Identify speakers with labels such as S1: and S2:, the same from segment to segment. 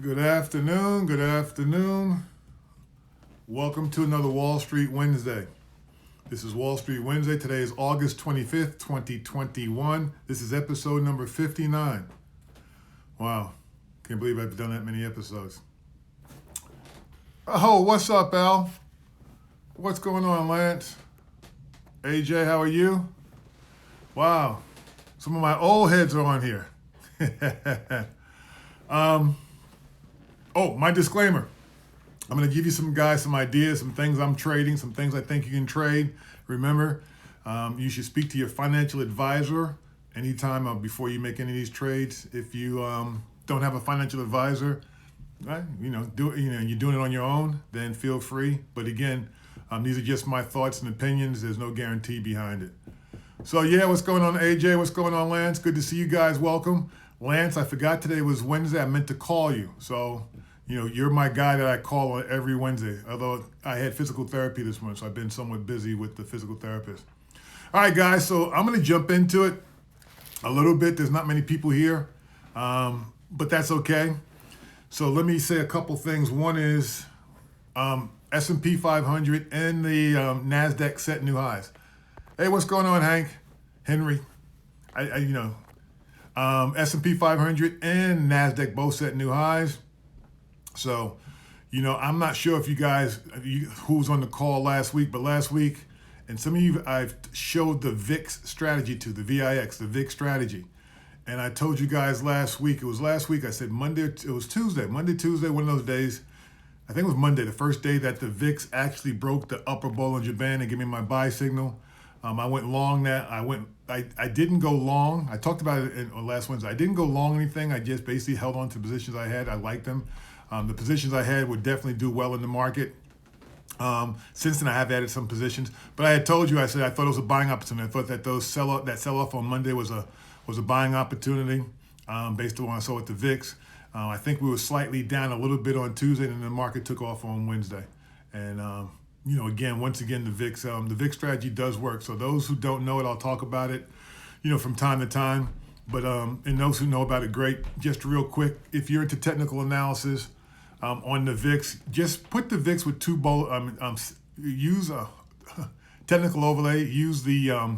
S1: Good afternoon. Good afternoon. Welcome to another Wall Street Wednesday. This is Wall Street Wednesday. Today is August 25th, 2021. This is episode number 59. Wow. Can't believe I've done that many episodes. Oh, what's up, Al? What's going on, Lance? AJ, how are you? Wow. Some of my old heads are on here. My disclaimer. I'm going to give you some ideas, some things I'm trading, some things I think you can trade. Remember, you should speak to your financial advisor anytime before you make any of these trades. If you don't have a financial advisor, right, you're doing it on your own, then feel free. But again, these are just my thoughts and opinions. There's no guarantee behind it. So yeah, what's going on, AJ? What's going on, Lance? Good to see you guys. Welcome. Lance, I forgot today was Wednesday. I meant to call you. So, you're my guy that I call on every Wednesday. Although I had physical therapy this morning, so I've been somewhat busy with the physical therapist. All right, guys. So I'm going to jump into it a little bit. There's not many people here, but that's okay. So let me say a couple things. One is S&P 500 and the NASDAQ set new highs. Hey, what's going on, Hank? Henry? S&P 500 and NASDAQ both set new highs. So, I'm not sure if you guys, who was on the call last week, but last week, and some of you I've showed the VIX strategy to, the VIX, the VIX strategy. And I told you guys last week, I said Monday, Monday, Tuesday, one of those days. I think it was Monday, the first day that the VIX actually broke the upper Bollinger Band and gave me my buy signal. I went long that. I didn't go long. I talked about it last Wednesday. I didn't go long anything. I just basically held on to the positions I had. I liked them. The positions I had would definitely do well in the market. Since then, I have added some positions. But I had told you, I said I thought it was a buying opportunity. I thought that that sell-off on Monday was a buying opportunity based on what I saw with the VIX. I think we were slightly down a little bit on Tuesday, and then the market took off on Wednesday. And once again, the VIX strategy does work. So those who don't know it, I'll talk about it, from time to time. But and those who know about it, great. Just real quick, if you're into technical analysis on the VIX, just put the VIX with use a technical overlay. Use the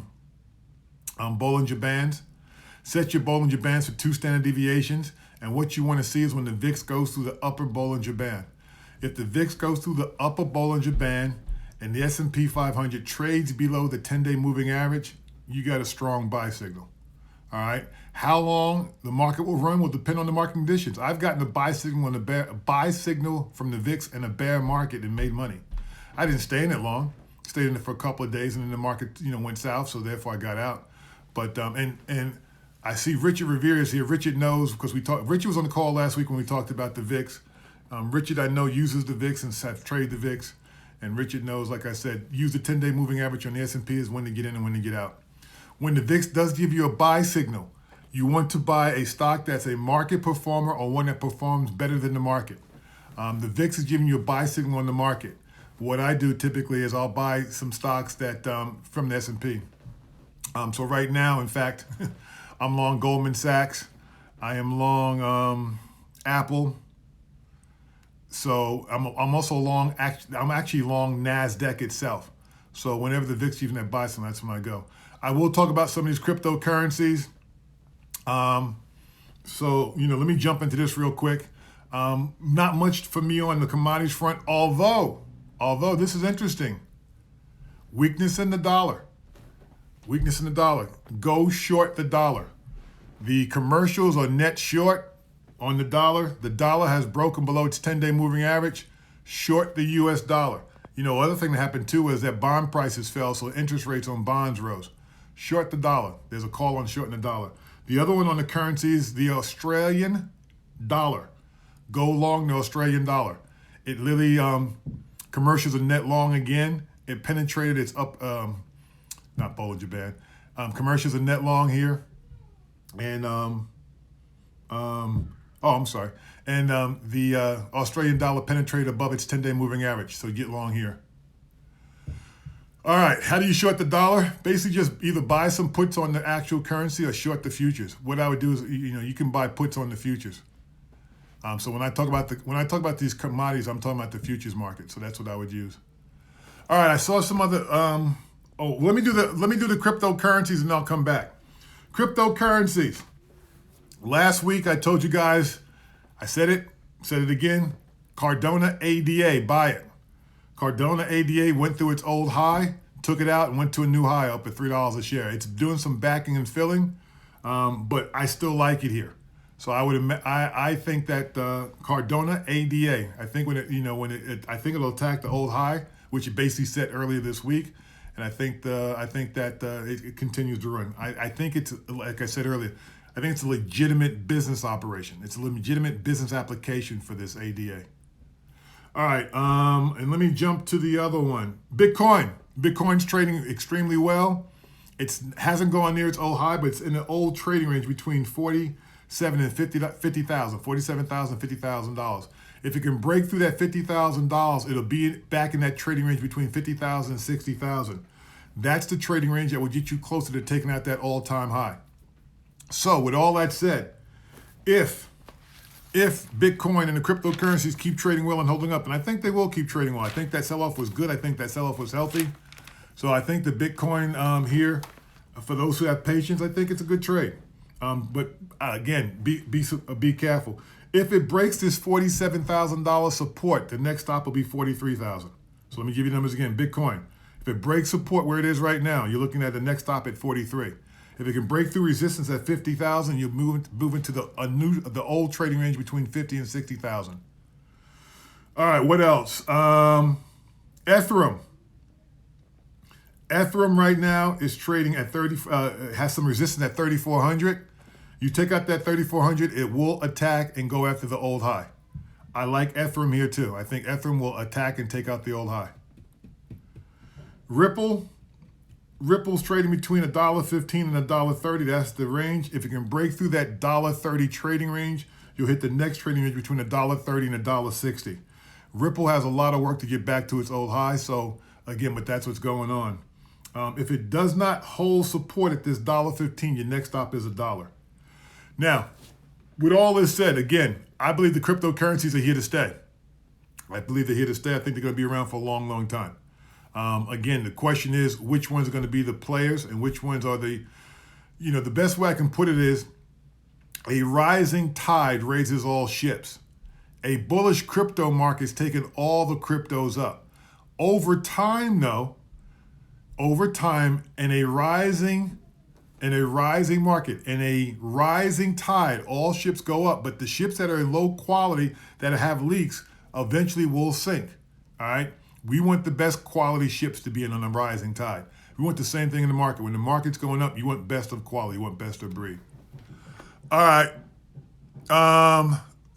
S1: Bollinger Bands. Set your Bollinger Bands for 2 standard deviations. And what you want to see is when the VIX goes through the upper Bollinger Band. If the VIX goes through the upper Bollinger Band and the S&P 500 trades below the 10-day moving average, you got a strong buy signal. All right. How long the market will run will depend on the market conditions. I've gotten a buy signal from the VIX in a bear market and made money. I didn't stay in it long. Stayed in it for a couple of days, and then the market, went south. So therefore, I got out. But and I see Richard Revere is here. Richard knows because Richard was on the call last week when we talked about the VIX. Richard, I know, uses the VIX and have traded the VIX. And Richard knows, like I said, use the 10-day moving average on the S&P is when to get in and when to get out. When the VIX does give you a buy signal, you want to buy a stock that's a market performer or one that performs better than the market. The VIX is giving you a buy signal on the market. What I do typically is I'll buy some stocks that from the S&P. So right now, in fact, I'm long Goldman Sachs. I am long Apple. So I'm also long. I'm actually long Nasdaq itself. So whenever the VIX even that buy some, that's when I go. I will talk about some of these cryptocurrencies. Let me jump into this real quick. Not much for me on the commodities front, although this is interesting. Weakness in the dollar. Go short the dollar. The commercials are net short on the dollar. The dollar has broken below its 10-day moving average. Short the U.S. dollar. Other thing that happened too is that bond prices fell, so interest rates on bonds rose. Short the dollar. There's a call on shorting the dollar. The other one on the currencies, the Australian dollar. Go long the Australian dollar. It literally, commercials are net long again. It penetrated its up, not Bollinger Band. Commercials are net long here. And, I'm sorry. And the Australian dollar penetrated above its 10-day moving average. So get long here. All right, how do you short the dollar? Basically just either buy some puts on the actual currency or short the futures. What I would do is, you can buy puts on the futures. So when I talk about these commodities, I'm talking about the futures market. So that's what I would use. All right, I saw some other. Let me do the cryptocurrencies, and I'll come back. Cryptocurrencies. Last week I told you guys, I said it again. Cardano ADA, buy it. Cardano ADA went through its old high, took it out, and went to a new high up at $3 a share. It's doing some backing and filling, but I still like it here. So I think that Cardano ADA. I think I think it'll attack the old high, which it basically set earlier this week, and I think that it continues to run. I think it's, like I said earlier, I think it's a legitimate business operation. It's a legitimate business application for this ADA. All right, and let me jump to the other one. Bitcoin. Bitcoin's trading extremely well. It hasn't gone near its old high, but it's in the old trading range between $47,000 and $50,000, $47,000, $50,000. If it can break through that $50,000, it'll be back in that trading range between $50,000 and $60,000. That's the trading range that will get you closer to taking out that all-time high. So with all that said, if Bitcoin and the cryptocurrencies keep trading well and holding up, and I think they will keep trading well. I think that sell-off was good. I think that sell-off was healthy. So I think the Bitcoin here, for those who have patience, I think it's a good trade. But again, be careful. If it breaks this $47,000 support, the next stop will be $43,000. So let me give you numbers again. Bitcoin, if it breaks support where it is right now, you're looking at the next stop at 43. If it can break through resistance at 50,000, you move into the old trading range between 50 and 60,000. All right, what else? Ethereum. Ethereum right now is trading at has some resistance at 3,400. You take out that 3,400, it will attack and go after the old high. I like Ethereum here too. I think Ethereum will attack and take out the old high. Ripple's trading between $1.15 and $1.30. That's the range. If it can break through that $1.30 trading range, you'll hit the next trading range between $1.30 and $1.60. Ripple has a lot of work to get back to its old high. So again, but that's what's going on. If it does not hold support at this $1.15, your next stop is $1. Now, with all this said, again, I believe the cryptocurrencies are here to stay. I believe they're here to stay. I think they're going to be around for a long, long time. Again, the question is which ones are going to be the players and which ones are the best way I can put it is a rising tide raises all ships. A bullish crypto market's taken all the cryptos up. Over time, in a rising market, in a rising tide, all ships go up, but the ships that are in low quality that have leaks eventually will sink. All right. We want the best quality ships to be in on a rising tide. We want the same thing in the market. When the market's going up, you want best of quality, you want best of breed. All right.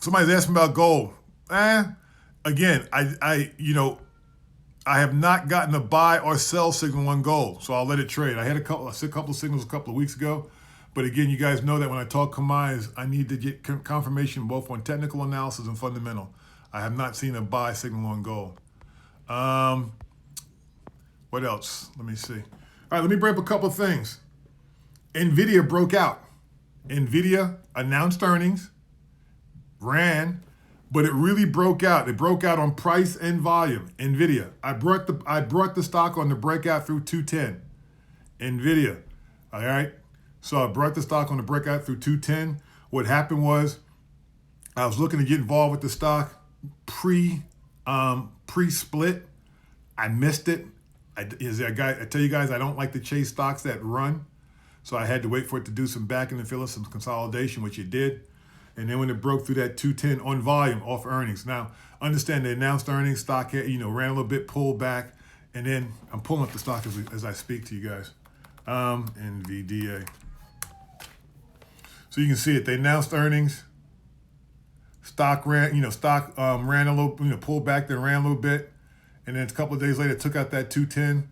S1: Somebody's asking about gold. Again, I have not gotten a buy or sell signal on gold, so I'll let it trade. I had a couple of signals a couple of weeks ago, but again, you guys know that when I talk commodities, I need to get confirmation both on technical analysis and fundamental. I have not seen a buy signal on gold. What else? Let me see. All right, let me bring up a couple of things. Nvidia broke out. Nvidia announced earnings, ran, but it really broke out. It broke out on price and volume. Nvidia. I brought the stock on the breakout through 210. Nvidia. All right. So I brought the stock on the breakout through 210. What happened was I was looking to get involved with the stock pre-split. I missed it. I tell you guys, I don't like to chase stocks that run. So I had to wait for it to do some backing and fill in some consolidation, which it did. And then when it broke through that 210 on volume off earnings. Now, understand they announced earnings, stock ran a little bit, pulled back, and then I'm pulling up the stock as I speak to you guys. Nvidia. So you can see it. They announced earnings. Stock ran a little, pulled back, then ran a little bit. And then a couple of days later, it took out that 210.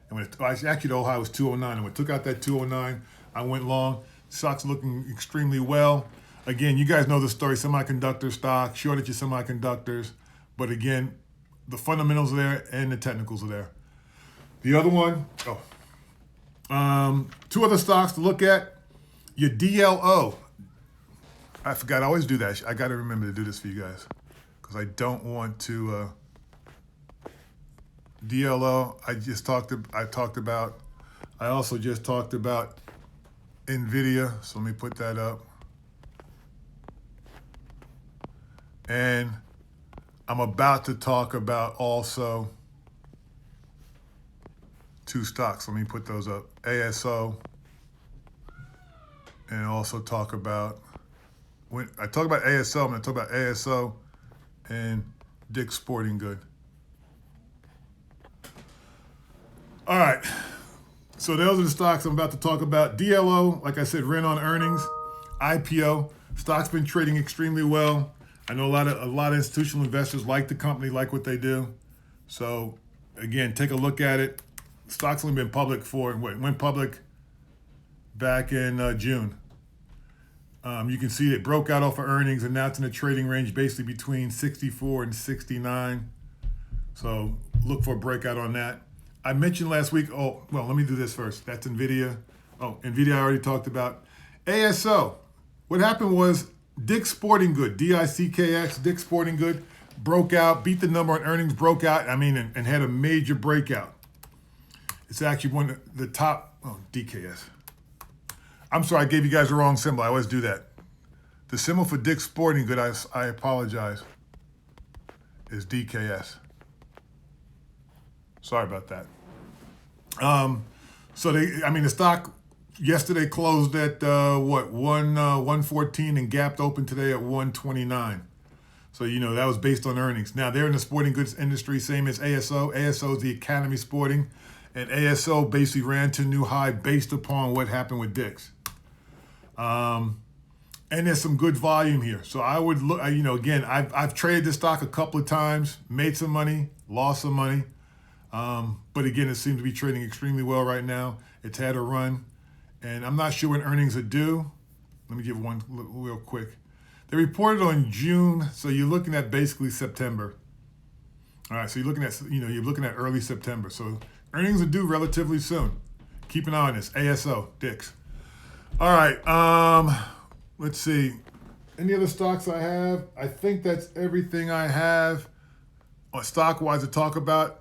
S1: And actually, the old high was 209. And when it took out that 209, I went long. Stock's looking extremely well. Again, you guys know the story, semiconductor stock, shortage of semiconductors. But again, the fundamentals are there and the technicals are there. The other one, two other stocks to look at. Your DLO. I forgot. I always do that. I got to remember to do this for you guys because I don't want to. DLO. I talked about. I also just talked about Nvidia. So let me put that up. And I'm about to talk about also two stocks. Let me put those up. ASO. And also talk about, when I talk about ASO, I'm going to talk about ASO and Dick's Sporting Good. All right. So those are the stocks I'm about to talk about. DLO, like I said, ran on earnings. IPO. Stock's been trading extremely well. I know a lot of institutional investors like the company, like what they do. So again, take a look at it. Stock's only been public for, went public back in June. You can see it broke out off of earnings, and now it's in a trading range basically between 64 and 69. So look for a breakout on that. I mentioned last week, let me do this first. That's Nvidia. Nvidia I already talked about. ASO. What happened was Dick's Sporting Good, DICKX, Dick's Sporting Good, broke out, beat the number on earnings, broke out, and had a major breakout. It's actually one of the top, DKS. I'm sorry, I gave you guys the wrong symbol. I always do that. The symbol for Dick's Sporting Good, I apologize, is DKS. Sorry about that. The stock yesterday closed at 114 and gapped open today at 129. So, that was based on earnings. Now, they're in the sporting goods industry, same as ASO. ASO is the Academy Sporting, and ASO basically ran to a new high based upon what happened with Dick's. And there's some good volume here. So I would look, again, I've traded this stock a couple of times, made some money, lost some money. But again, it seems to be trading extremely well right now. It's had a run, and I'm not sure when earnings are due. Let me give one real quick. They reported on June, so you're looking at basically September. All right, so you're looking at early September. So earnings are due relatively soon. Keep an eye on this. ASO, Dick's. All right, let's see. Any other stocks I have? I think that's everything I have stock-wise to talk about.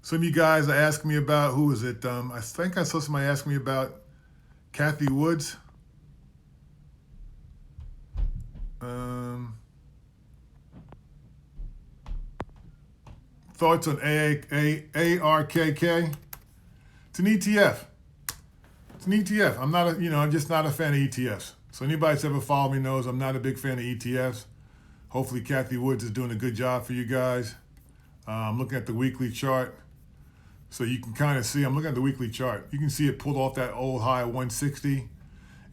S1: Some of you guys are asking me about, who is it? I think I saw somebody ask me about Kathy Woods. Thoughts on ARKK? It's an ETF. It's an ETF. I'm just not a fan of ETFs. So anybody that's ever followed me knows I'm not a big fan of ETFs. Hopefully Kathy Woods is doing a good job for you guys. I'm looking at the weekly chart. So you can kind of see, I'm looking at the weekly chart. You can see it pulled off that old high of 160.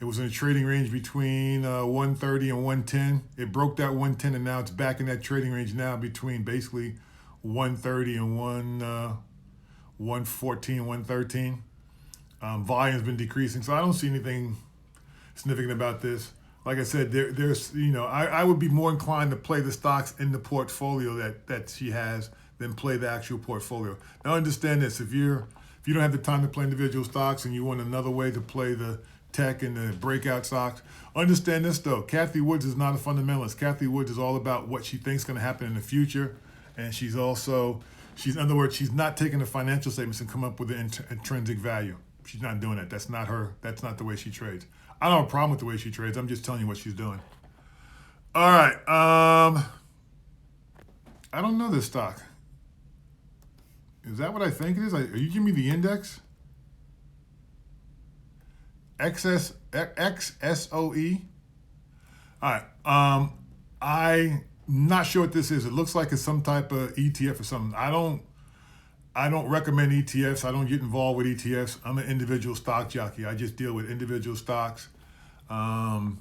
S1: It was in a trading range between 130 and 110. It broke that 110, and now it's back in that trading range now between basically 130 and 114, 113. Volume's been decreasing, so I don't see anything significant about this. Like I said, I would be more inclined to play the stocks in the portfolio that she has than play the actual portfolio. Now understand this, if you don't have the time to play individual stocks and you want another way to play the tech and the breakout stocks, understand this though, Kathy Woods is not a fundamentalist. Kathy Woods is all about what she thinks is going to happen in the future, and she's in other words, she's not taking the financial statements and come up with the intrinsic value. She's not doing that. That's not her. That's not the way she trades. I don't have a problem with the way she trades. I'm just telling you what she's doing. All right. I don't know this stock. Is that what I think it is? Are you giving me the index? XSOE? All right. I'm not sure what this is. It looks like it's some type of ETF or something. I don't recommend ETFs. I don't get involved with ETFs. I'm an individual stock jockey. I just deal with individual stocks. I'm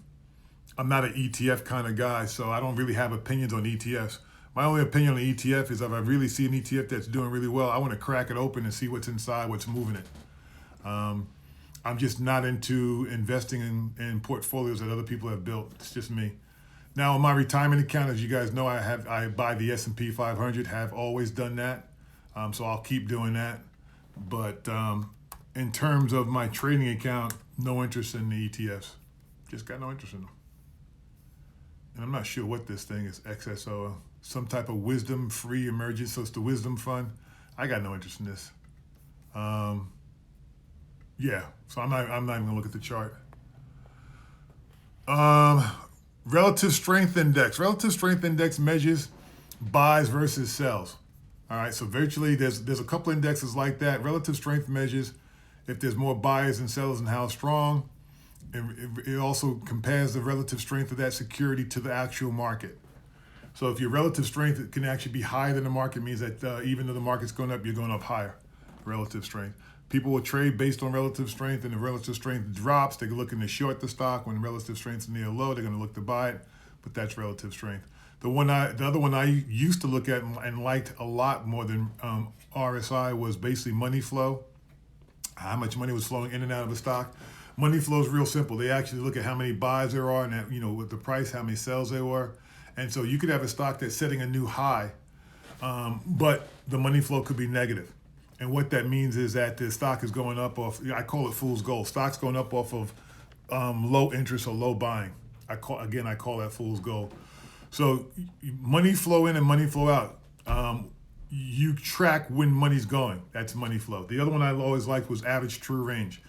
S1: not an ETF kind of guy, so I don't really have opinions on ETFs. My only opinion on the ETF is if I really see an ETF that's doing really well, I want to crack it open and see what's inside, what's moving it. I'm just not into investing in portfolios that other people have built. It's just me. Now, on my retirement account, as you guys know, I buy the S&P 500, have always done that. So I'll keep doing that. But in terms of my trading account, no interest in the ETFs. Just got no interest in them. I'm not sure what this thing is, XSO, some type of wisdom free emergence. So it's the wisdom fund. I got no interest in this. Yeah, so I'm not even gonna look at the chart. Relative strength index. Relative strength index measures buys versus sells. All right, so virtually there's a couple indexes like that. Relative strength measures if there's more buyers than sellers and how strong. It also compares the relative strength of that security to the actual market. So if your relative strength can actually be higher than the market, means that even though the market's going up, you're going up higher. Relative strength. People will trade based on relative strength, and the relative strength drops, they're looking to short the stock. When the relative strength is near low, they're going to look to buy it, but that's relative strength. The other one I used to look at and liked a lot more than RSI was basically money flow, how much money was flowing in and out of the stock. Money flow is real simple. They actually look at how many buys there are, and with the price, how many sells there were. And so you could have a stock that's setting a new high, but the money flow could be negative. And what that means is that the stock is going up off, I call it fool's gold. Stock's going up off of low interest or low buying. I call that fool's gold. So money flow in and money flow out. You track when money's going. That's money flow. The other one I always liked was average true range.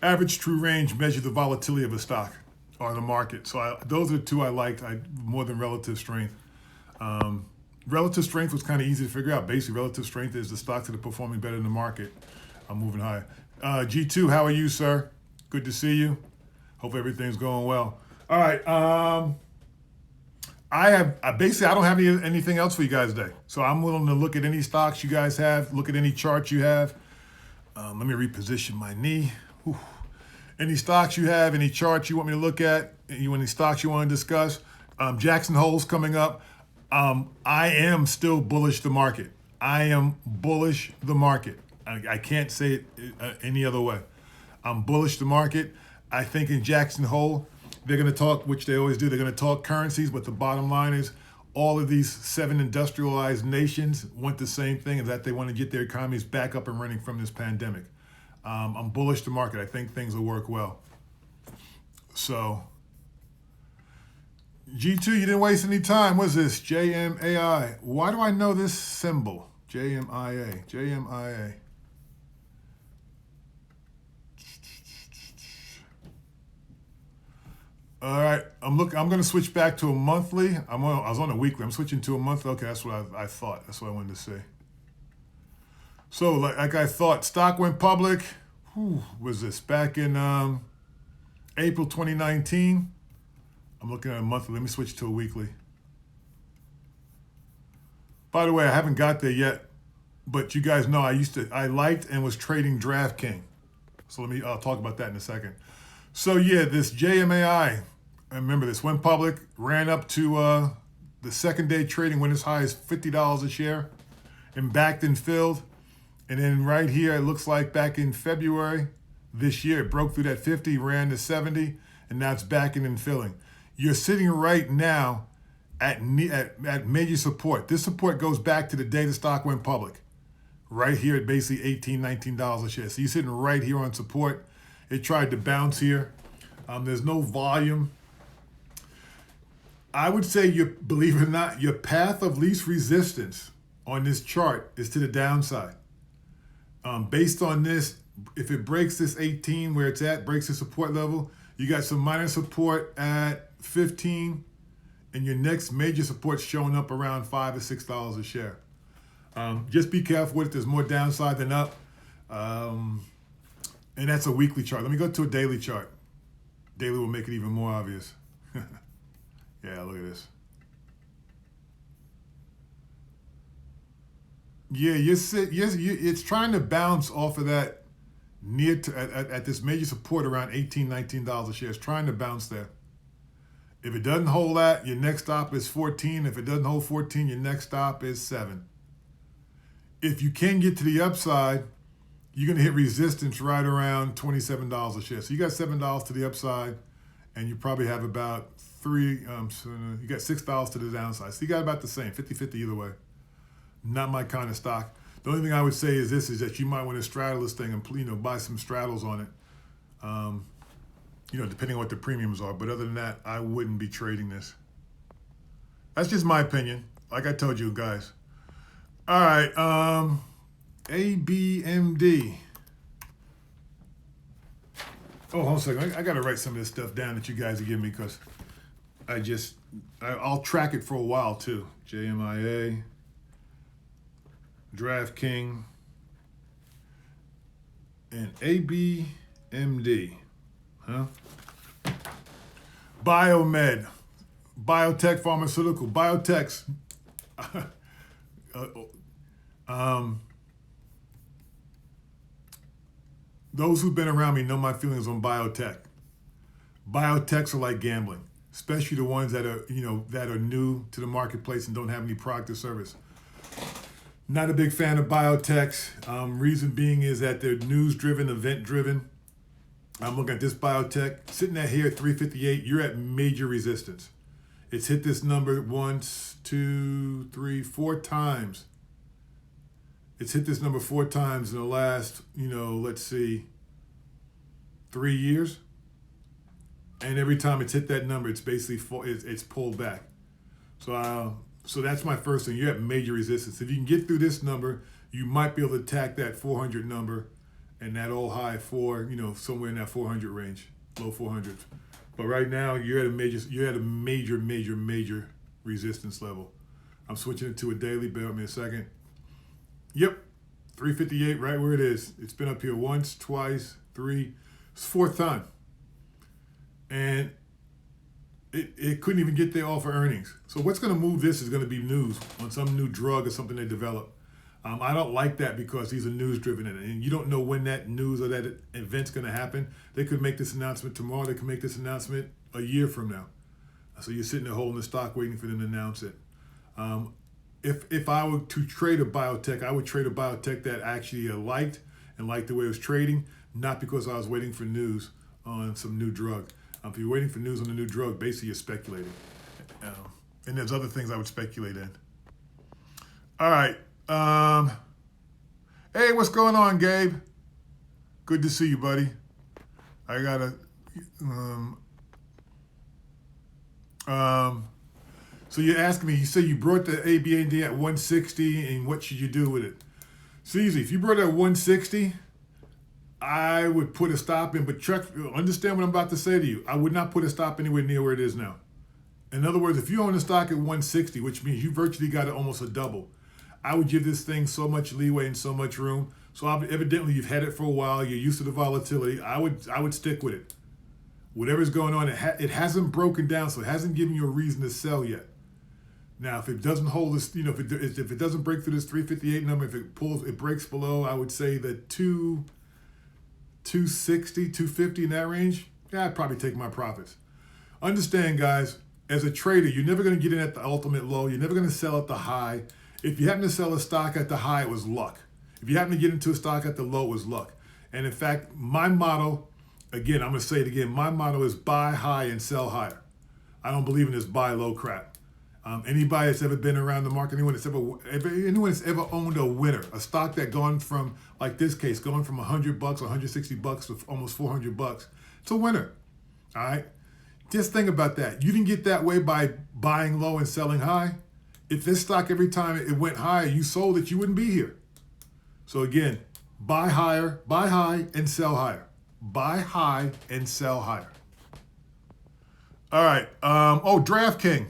S1: Average true range measures the volatility of a stock or the market. So those are the two I liked more than relative strength. Relative strength was kind of easy to figure out. Basically, relative strength is the stocks that are performing better than the market. I'm moving higher. G2, how are you, sir? Good to see you. Hope everything's going well. All right. I don't have anything else for you guys today. So I'm willing to look at any stocks you guys have, look at any charts you have. Let me reposition my knee. Whew. Any stocks you have, any charts you want me to look at, any stocks you want to discuss. Jackson Hole's coming up. I am still bullish the market. I am bullish the market. I can't say it any other way. I'm bullish the market. I think in Jackson Hole, they're going to talk, which they always do, they're going to talk currencies, but the bottom line is all of these 7 industrialized nations want the same thing, is that they want to get their economies back up and running from this pandemic. I'm bullish the market. I think things will work well. So, G2, you didn't waste any time. What's this? JMAI. Why do I know this symbol? JMIA. JMIA. All right, I'm going to switch back to a monthly. I was on a weekly. I'm switching to a monthly. Okay, that's what I thought. That's what I wanted to say. So, like I thought, stock went public. Was this back in April 2019? I'm looking at a monthly. Let me switch to a weekly. By the way, I haven't got there yet, but you guys know I liked and was trading DraftKings. So I'll talk about that in a second. So yeah, this JMAI, I remember this went public, ran up to the second day trading, went as high as $50 a share, and backed and filled. And then right here, it looks like back in February this year, it broke through that 50, ran to 70, and now it's backing and filling. You're sitting right now at major support. This support goes back to the day the stock went public. Right here at basically $18, $19 a share. So you're sitting right here on support. It tried to bounce here. There's no volume. I would say, believe it or not, your path of least resistance on this chart is to the downside. Based on this, if it breaks this 18 where it's at, breaks the support level, you got some minor support at 15, and your next major support's showing up around $5 or $6 a share. Just be careful with it. There's more downside than up. And that's a weekly chart. Let me go to a daily chart. Daily will make it even more obvious. Yeah, look at this. Yeah, it's trying to bounce off of that at this major support around $18, $19 a share. It's trying to bounce there. If it doesn't hold that, your next stop is 14. If it doesn't hold 14, your next stop is 7. If you can get to the upside, you're going to hit resistance right around $27 a share. So you got $7 to the upside, and you probably have about you got $6 to the downside. So you got about the same, 50-50 either way. Not my kind of stock. The only thing I would say is that you might want to straddle this thing and buy some straddles on it. Depending on what the premiums are. But other than that, I wouldn't be trading this. That's just my opinion. Like I told you guys. All right. ABMD. Oh, hold on a second. I got to write some of this stuff down that you guys are giving me because I'll track it for a while too. JMIA, DraftKings, and ABMD. Huh? Biomed, biotech, pharmaceutical, biotechs. Those who've been around me know my feelings on biotech. Biotechs are like gambling, especially the ones that are, that are new to the marketplace and don't have any product or service. Not a big fan of biotechs. Reason being is that they're news-driven, event-driven. I'm looking at this biotech sitting at here at 358. You're at major resistance. It's hit this number once, two, three, four times. It's hit this number four times in the last, let's see, 3 years. And every time it's hit that number, it's basically it's pulled back. So that's my first thing. You're at major resistance. If you can get through this number, you might be able to attack that 400 number and that old high for, somewhere in that 400 range, low 400s. But right now, you're at a major resistance level. I'm switching it to a daily. Bear with me a second. Yep, 358, right where it is. It's been up here once, twice, three. It's fourth time. And it couldn't even get there off of earnings. So what's going to move this is going to be news on some new drug or something they develop. I don't like that because these are news-driven, and you don't know when that news or that event's going to happen. They could make this announcement tomorrow. They could make this announcement a year from now. So you're sitting there holding the stock waiting for them to announce it. If I were to trade a biotech, I would trade a biotech that actually liked and liked the way it was trading, not because I was waiting for news on some new drug. If you're waiting for news on a new drug, basically you're speculating. And there's other things I would speculate in. All right. Hey, what's going on, Gabe? Good to see you, buddy. I gotta. So you're asking me. You say you brought the ABND at 160, and what should you do with it? It's easy. If you brought it at 160, I would put a stop in. But understand what I'm about to say to you. I would not put a stop anywhere near where it is now. In other words, if you own the stock at 160, which means you virtually got it almost a double, I would give this thing so much leeway and so much room. So evidently you've had it for a while. You're used to the volatility. I would stick with it. Whatever's going on, it hasn't broken down, so it hasn't given you a reason to sell yet. Now, if it doesn't hold this, if it doesn't break through this 358 number, if it breaks below, I would say that 260, 250 in that range, yeah, I'd probably take my profits. Understand, guys, as a trader, you're never going to get in at the ultimate low. You're never going to sell at the high. If you happen to sell a stock at the high, it was luck. If you happen to get into a stock at the low, it was luck. And in fact, my motto, again, I'm going to say it again, my motto is buy high and sell higher. I don't believe in this buy low crap. Anybody that's ever been around the market, anyone that's ever owned a winner, a stock that gone from, like this case, going from $100, $160 to almost $400, it's a winner. All right? Just think about that. You didn't get that way by buying low and selling high. If this stock, every time it went higher, you sold it, you wouldn't be here. So again, buy higher, buy high and sell higher. Buy high and sell higher. All right. DraftKings.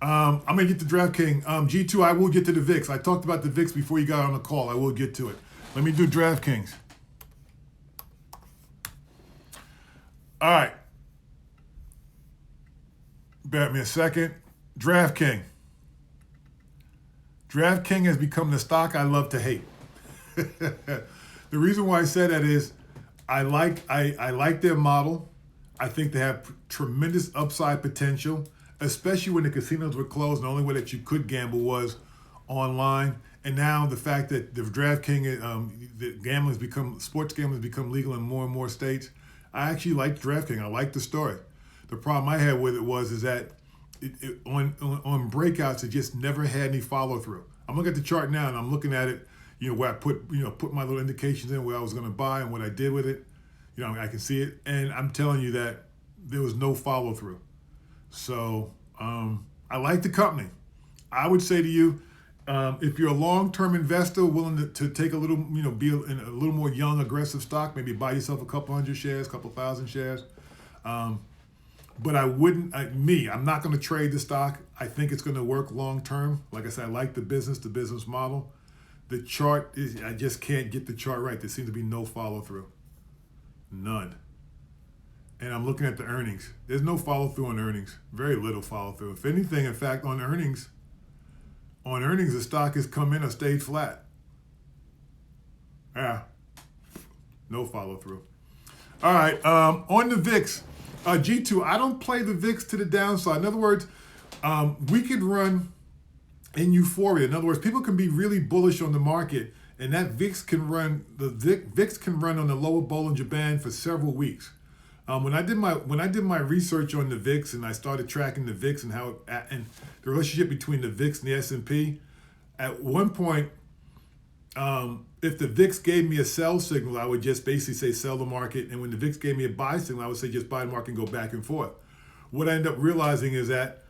S1: I'm going to get to DraftKings. G2, I will get to the VIX. I talked about the VIX before you got on the call. I will get to it. Let me do DraftKings. All right. Bear with me a second. DraftKings. DraftKings has become the stock I love to hate. The reason why I say that is I like their model. I think they have tremendous upside potential, especially when the casinos were closed. The only way that you could gamble was online. And now the fact that the DraftKings, sports gambling has become legal in more and more states. I actually like DraftKings. I like the story. The problem I had with it is that on breakouts, it just never had any follow through. I'm looking at the chart now, and I'm looking at it, where I put my little indications in where I was going to buy and what I did with it. I can see it, and I'm telling you that there was no follow through. So I like the company. I would say to you, if you're a long-term investor willing to take a little, be in a little more young, aggressive stock, maybe buy yourself a couple hundred shares, couple thousand shares. But I wouldn't, I'm not going to trade the stock. I think it's going to work long-term. Like I said, I like the business model. The chart I just can't get the chart right. There seems to be no follow-through. None. And I'm looking at the earnings. There's no follow-through on earnings. Very little follow-through. If anything, in fact, on earnings, the stock has come in or stayed flat. Yeah. No follow-through. All right. On the VIX, G2, I don't play the VIX to the downside. In other words, we could run in euphoria. In other words, people can be really bullish on the market, and that VIX can run. VIX can run on the lower Bollinger Band for several weeks. When I did my research on the VIX and I started tracking the VIX and and the relationship between the VIX and the S&P, at one point, if the VIX gave me a sell signal, I would just basically say sell the market, and when the VIX gave me a buy signal, I would say just buy the market and go back and forth. What I end up realizing is that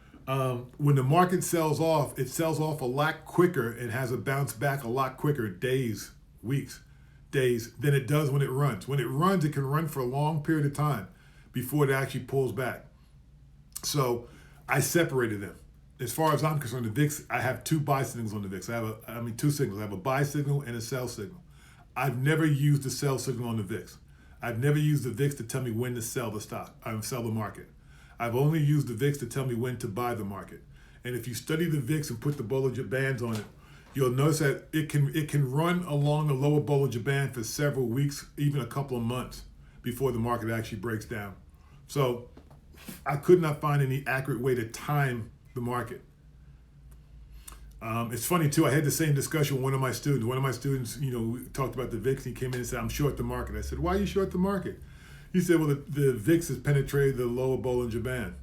S1: when the market sells off, it sells off a lot quicker and has a bounce back a lot quicker, days, weeks, days, than it does when it runs. When it runs, it can run for a long period of time before it actually pulls back. So I separated them. As far as I'm concerned, the VIX, I have two buy signals on the VIX. Two signals. I have a buy signal and a sell signal. I've never used a sell signal on the VIX. I've never used the VIX to tell me when to sell the stock. Sell the market. I've only used the VIX to tell me when to buy the market. And if you study the VIX and put the Bollinger Bands on it, you'll notice that it can run along the lower Bollinger Band for several weeks, even a couple of months, before the market actually breaks down. So I could not find any accurate way to time the market. It's funny too, I had the same discussion with one of my students. One of my students, we talked about the VIX, and he came in and said, I'm short the market. I said, why are you short the market? He said, well, the VIX has penetrated the lower Bollinger Band.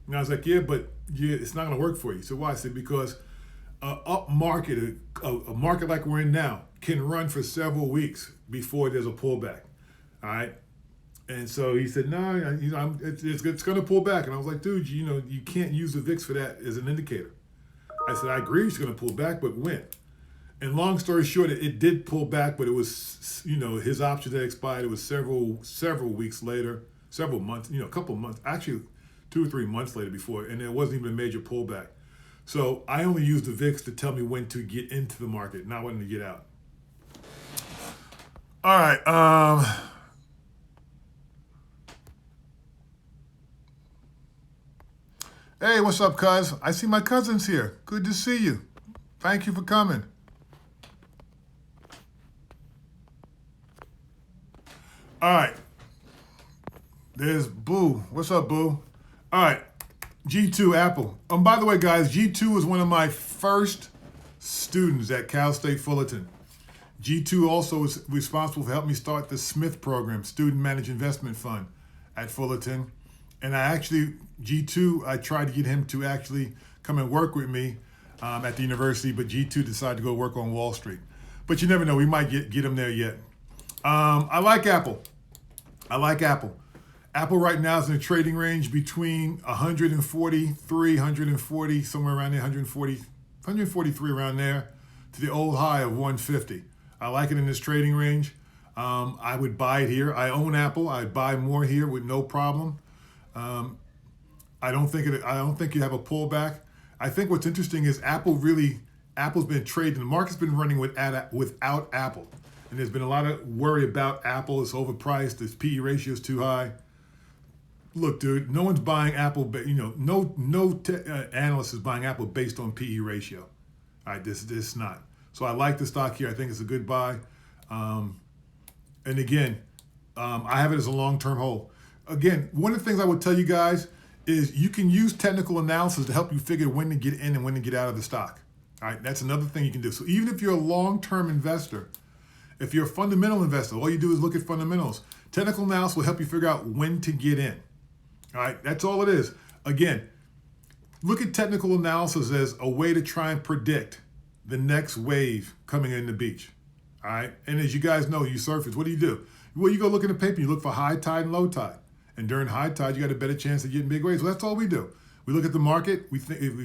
S1: And I was like, yeah, it's not going to work for you. So why? I said, because up market, a market like we're in now, can run for several weeks before there's a pullback. All right. And so he said, no, it's going to pull back. And I was like, dude, you can't use the VIX for that as an indicator. I said, I agree it's going to pull back, but when? And long story short, it did pull back, but it was, his option that expired. It was several weeks later, several months, a couple of months, actually 2 or 3 months later before, and there wasn't even a major pullback. So I only use the VIX to tell me when to get into the market, not when to get out. All right. Hey, what's up, cuz? I see my cousins here. Good to see you. Thank you for coming. All right. There's Boo. What's up, Boo? All right. G2 Apple. By the way, guys, G2 was one of my first students at Cal State Fullerton. G2 also was responsible for helping me start the Smith program, Student Managed Investment Fund at Fullerton. And G2, I tried to get him to actually come and work with me at the university, but G2 decided to go work on Wall Street. But you never know, we might get him there yet. I like Apple. Apple right now is in a trading range between 143, 140, somewhere around there, 143 around there, to the old high of 150. I like it in this trading range. I would buy it here. I own Apple. I'd buy more here with no problem. I don't think you have a pullback. I think what's interesting is Apple's been trading. The market's been running without Apple, and there's been a lot of worry about Apple. It's overpriced. Its PE ratio is too high. Look, dude, no one's buying Apple. No analyst is buying Apple based on PE ratio. All right, this is not. So I like the stock here. I think it's a good buy. And again, I have it as a long-term hold. Again, one of the things I would tell you guys is you can use technical analysis to help you figure when to get in and when to get out of the stock. All right, that's another thing you can do. So even if you're a long-term investor, if you're a fundamental investor, all you do is look at fundamentals. Technical analysis will help you figure out when to get in. All right, that's all it is. Again, look at technical analysis as a way to try and predict the next wave coming in the beach. All right, and as you guys know, you surfers, what do? Well, you go look in the paper, you look for high tide and low tide. And during high tide, you got a better chance of getting big waves. So that's all we do. We look at the market. We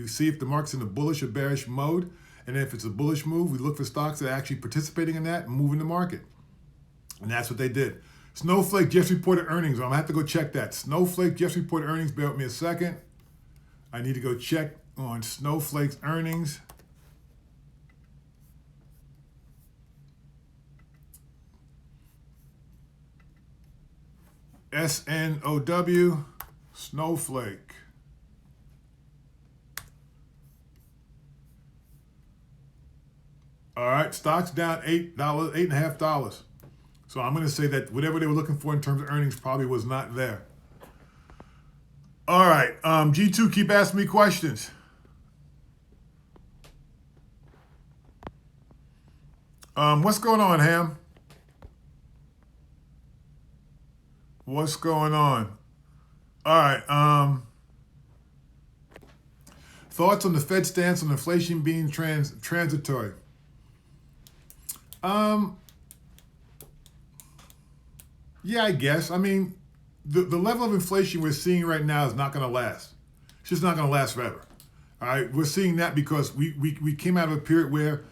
S1: see if the market's in a bullish or bearish mode. And if it's a bullish move, we look for stocks that are actually participating in that and moving the market. And that's what they did. Snowflake just reported earnings. I'm going to have to go check that. Snowflake just reported earnings. Bear with me a second. I need to go check on Snowflake's earnings. SNOW, Snowflake. All right, stocks down $8.50. So I'm going to say that whatever they were looking for in terms of earnings probably was not there. All right, G2, keep asking me questions. What's going on, Ham? What's going on? All right. Thoughts on the Fed stance on inflation being transitory? Yeah, I guess. I mean, the level of inflation we're seeing right now is not going to last. It's just not going to last forever. All right, we're seeing that because we came out of a period where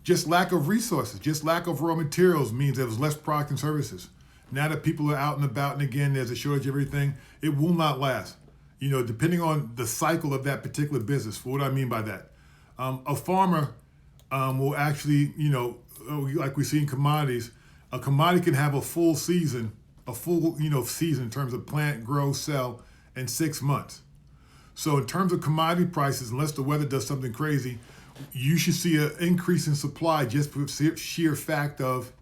S1: just lack of resources, just lack of raw materials means there was less product and services. Now that people are out and about and again, there's a shortage of everything, it will not last. You know, depending on the cycle of that particular business. What do I mean by that? A farmer will actually, you know, like we see in commodities, a commodity can have a full season in terms of plant, grow, sell in 6 months. So in terms of commodity prices, unless the weather does something crazy, you should see an increase in supply just for sheer fact of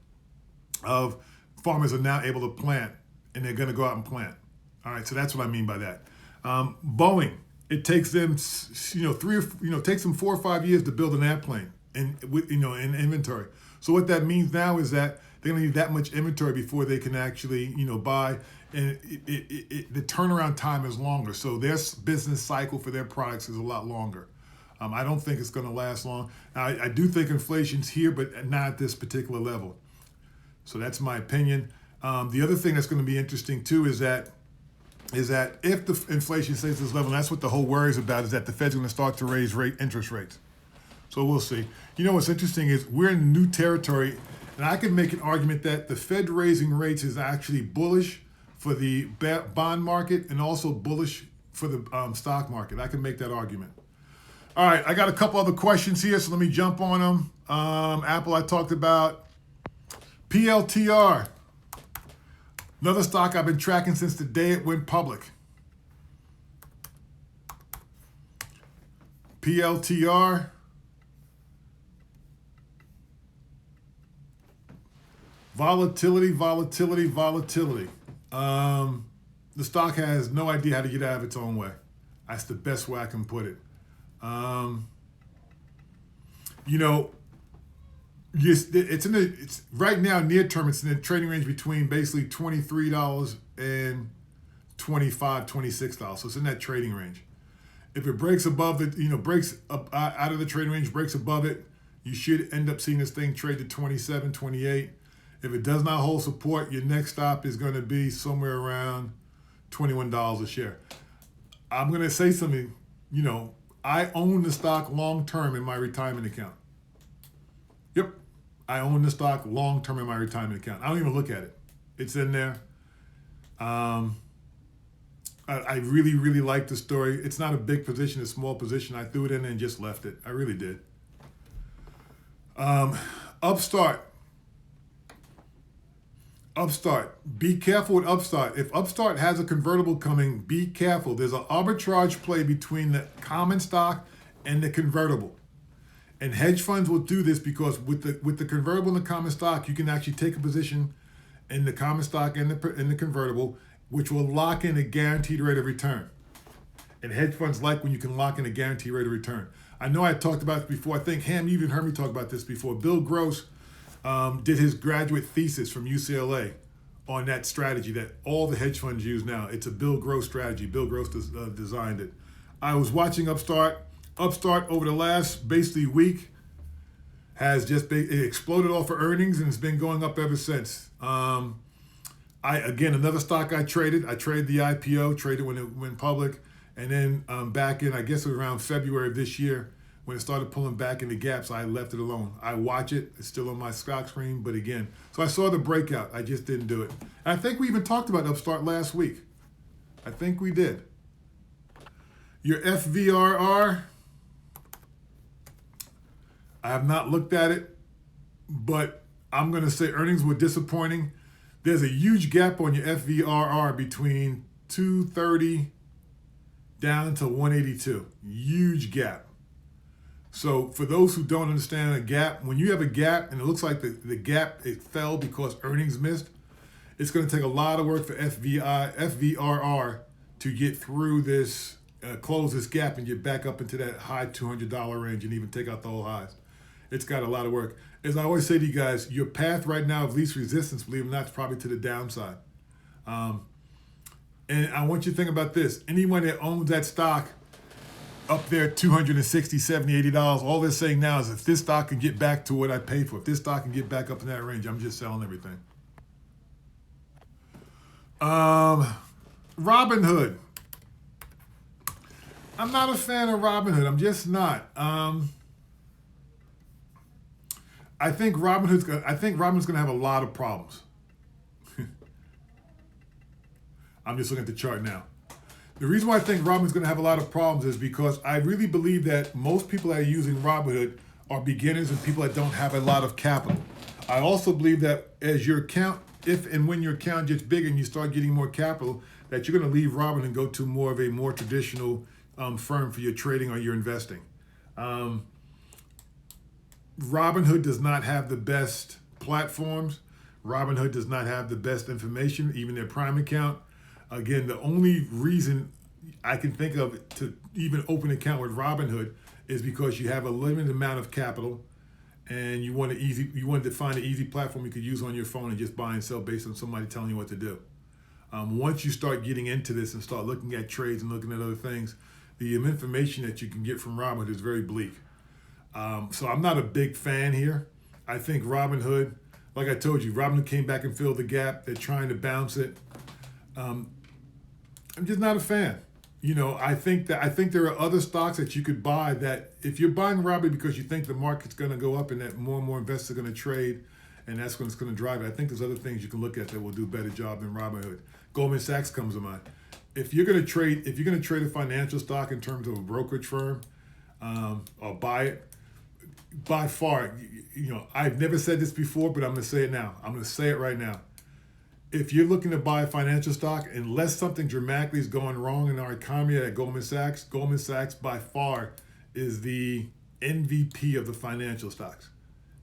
S1: farmers are now able to plant and they're going to go out and plant. All right, so that's what I mean by that. Boeing, it takes them, takes them 4 or 5 years to build an airplane in inventory. So what that means now is that they're going to need that much inventory before they can actually, buy. And the turnaround time is longer. So their business cycle for their products is a lot longer. I don't think it's going to last long. Now, I do think inflation's here, but not at this particular level. So that's my opinion. The other thing that's going to be interesting too is that if the inflation stays at this level, and that's what the whole worry is about, is that the Fed's going to start to raise interest rates. So we'll see. You know what's interesting is we're in new territory, and I can make an argument that the Fed raising rates is actually bullish for the bond market and also bullish for the stock market. I can make that argument. All right, I got a couple other questions here, so let me jump on them. Apple, I talked about. PLTR, another stock I've been tracking since the day it went public. PLTR. Volatility. The stock has no idea how to get out of its own way. That's the best way I can put it. It's right now near term. It's in the trading range between basically $23 and $25, $26. So it's in that trading range. If it breaks above the, breaks up out of the trading range, breaks above it, you should end up seeing this thing trade to 27, 28. If it does not hold support, your next stop is going to be somewhere around $21 a share. I'm going to say something, I own the stock long-term in my retirement account. Yep. I own the stock long-term in my retirement account. I don't even look at it. It's in there. I really, really like the story. It's not a big position, a small position. I threw it in there and just left it. I really did. Upstart. Be careful with Upstart. If Upstart has a convertible coming, be careful. There's an arbitrage play between the common stock and the convertible. And hedge funds will do this because with the convertible and the common stock, you can actually take a position in the common stock and the convertible, which will lock in a guaranteed rate of return. And hedge funds like when you can lock in a guaranteed rate of return. I know I talked about this before. I think, Ham, you even heard me talk about this before. Bill Gross did his graduate thesis from UCLA on that strategy that all the hedge funds use now. It's a Bill Gross strategy. Bill Gross designed it. I was watching Upstart. Upstart over the last basically week has just it exploded off of earnings and it's been going up ever since. Again, another stock I traded. I traded the IPO, traded when it went public, and then back in, I guess it was around February of this year, when it started pulling back into gaps, I left it alone. I watch it. It's still on my stock screen, but again, so I saw the breakout. I just didn't do it. And I think we even talked about Upstart last week. I think we did. Your FVRR, I have not looked at it, but I'm going to say earnings were disappointing. There's a huge gap on your FVRR between 230 down to 182. Huge gap. So for those who don't understand a gap, when you have a gap and it looks like the gap, it fell because earnings missed, it's going to take a lot of work for FVRR to get through this, close this gap and get back up into that high $200 range and even take out the whole highs. It's got a lot of work. As I always say to you guys, your path right now of least resistance, believe it or not, is probably to the downside. And I want you to think about this. Anyone that owns that stock up there at $260, $70, $80, all they're saying now is if this stock can get back to what I paid for, if this stock can get back up in that range, I'm just selling everything. Robinhood. I'm not a fan of Robinhood. I'm just not. I think Robinhood's going to have a lot of problems. I'm just looking at the chart now. The reason why I think Robinhood's going to have a lot of problems is because I really believe that most people that are using Robinhood are beginners and people that don't have a lot of capital. I also believe that as your account, if and when your account gets bigger and you start getting more capital, that you're going to leave Robinhood and go to more of a more traditional firm for your trading or your investing. Robinhood does not have the best platforms. Robinhood does not have the best information, even their Prime account. Again, the only reason I can think of to even open an account with Robinhood is because you have a limited amount of capital and you wanted to find an easy platform you could use on your phone and just buy and sell based on somebody telling you what to do. Once you start getting into this and start looking at trades and looking at other things, the information that you can get from Robinhood is very bleak. So I'm not a big fan here. I think Robinhood, like I told you, Robinhood came back and filled the gap. They're trying to bounce it. I'm just not a fan. You know, I think there are other stocks that you could buy that if you're buying Robinhood because you think the market's going to go up and that more and more investors are going to trade and that's what's going to drive it. I think there's other things you can look at that will do a better job than Robinhood. Goldman Sachs comes to mind. If you're going to trade a financial stock in terms of a brokerage firm or buy it, by far, you know, I've never said this before, but I'm going to say it now. I'm going to say it right now. If you're looking to buy a financial stock, unless something dramatically is going wrong in our economy at Goldman Sachs by far is the MVP of the financial stocks.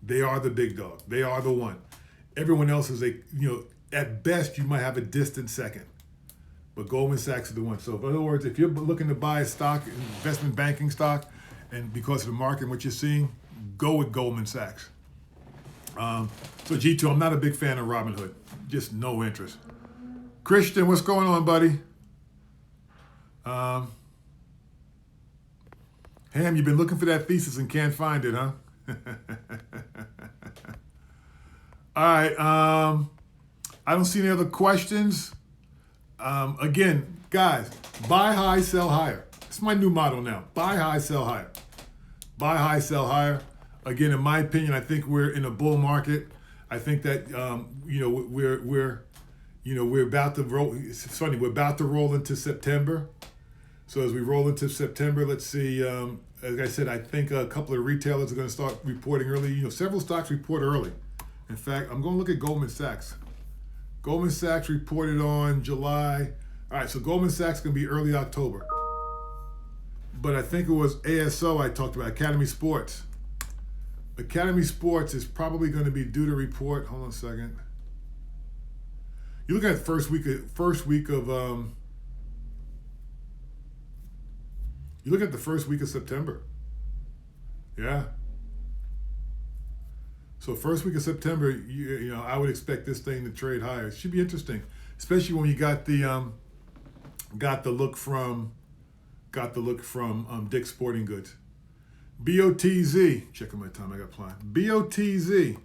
S1: They are the big dog. They are the one. Everyone else is at best you might have a distant second. But Goldman Sachs is the one. So in other words, if you're looking to buy a stock, investment banking stock, and because of the market and what you're seeing, go with Goldman Sachs. So G2, I'm not a big fan of Robinhood. Just no interest. Christian, what's going on, buddy? Ham, you've been looking for that thesis and can't find it, huh? All right. I don't see any other questions. Again, guys, buy high, sell higher. It's my new motto now. Buy high, sell higher. Buy high, sell higher. Again, in my opinion, I think we're in a bull market. I think that we're about to roll. It's funny, we're about to roll into September. So as we roll into September, let's see. As I said, I think a couple of retailers are going to start reporting early. You know, several stocks report early. In fact, I'm going to look at Goldman Sachs. Goldman Sachs reported on July. All right, so Goldman Sachs is going to be early October. But I think it was ASO I talked about, Academy Sports. Academy Sports is probably going to be due to report. Hold on a second. You look at the first week of you look at the first week of September. Yeah. So first week of September, you know, I would expect this thing to trade higher. It should be interesting, especially when you got the look from Dick's Sporting Goods. BOTZ, checking my time, I got plan. BOTZ,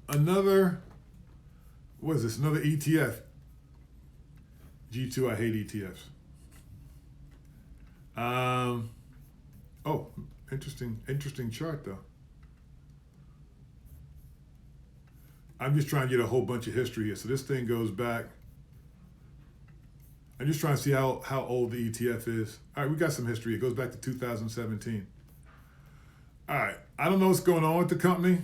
S1: another What is this? Another ETF. G2, I hate ETFs. Oh, interesting chart though. I'm just trying to get a whole bunch of history here. So this thing goes back. I'm just trying to see how old the ETF is. All right, we got some history. It goes back to 2017. All right, I don't know what's going on with the company.